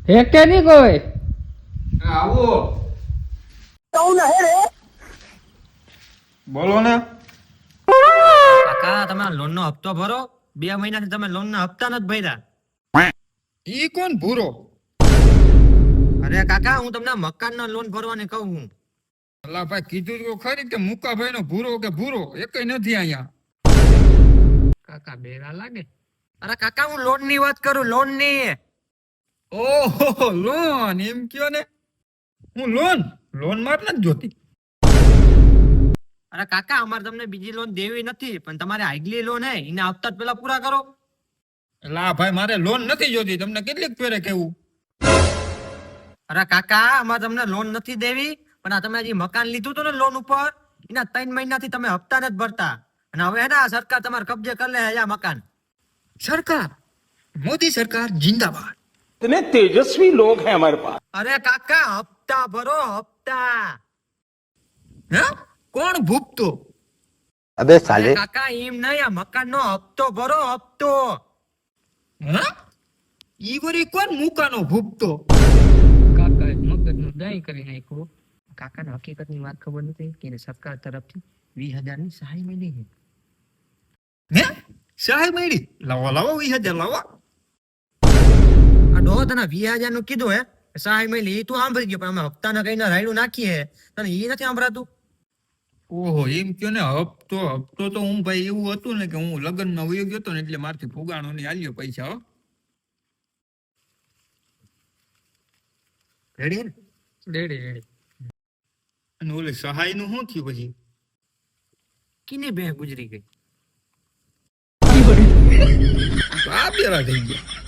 હે કે નહીં કોઈ આવો બોલો ને. કાકા તમે લોન નો હપ્તો ભરો. 2 મહિનાથી તમે લોન ના હપ્તા નથી ભર્યા. ઈ કોણ ભૂરો? અરે કાકા હું તમને મકાન નો લોન ભરવાની કહું છું. અલા ભાઈ કીધું તો ખરી કે મુકાભાઈ નો ભૂરો કે ભૂરો એકય નથી અહીંયા. કાકા બેરા લાગે. અરે કાકા હું લોન ની વાત કરું, લોન ની. ઓહો લોન એમ કયો ને. હું લોન માં નથી જોતી. અરે કાકા અમારે તમને બીજી લોન દેવી નથી, પણ તમારે આગલી લોન હે એના હપ્તા જ પેલા પૂરા કરો. લા ભાઈ મારે લોન નથી જોતી, તમને કેટલીક ફેરે કેવું. અરે કાકા અમારે તમને લોન નથી દેવી, પણ આ તમે હજી મકાન લીધું હતું ને લોન ઉપર, એના 3 મહિનાથી તમે હપ્તા નથી ભરતા. અને હવે હે ને આ સરકાર તમારે કબજે કરી લે આ મકાન. સરકાર, મોદી સરકાર जिंदाबाद. इतने तेजस्वी लोग हैं हमारे पास। અરે કાકા હપ્તા ભરો, હપ્તા. હે કોણ ભૂપતો? अबे साले અરે કાકા એમ નહીં, આ મકાન નો હપ્તો ભરો, હપ્તો. હે ઈ વરી કોણ મુકાનો ભૂપતો? કાકા મગજ નું દહીં કરી નાખ્યું. કાકાને હકીકતની વાત ખબર નથી કે એને સરકાર તરફથી 20,000 ની સહાય મળી છે. હે સહાય મળી? લાવો 20,000 લાવો. આ ડો તને 20,000 નું કીધું હે સહાય મળી, ઈ તું સાંભળી ગયો, પણ અમે હપ્તાના કઈ રાયડું નાખીએ તને ઈ નથી સાંભળાતું. ઓહો એમ કયો ને. હપ્તો તો હું ભાઈ એવું હતું ને કે હું લગ્નમાં વયો ગયો તો ને એટલે મારથી ફુગાણો ની આલ્યો પૈસા. હો રેડી ને? રેડી. અને ઓલે સહાય નું શું થયું પછી? કિને બે ગુજરી ગઈ. તો આ પેલા થઈ ગયા.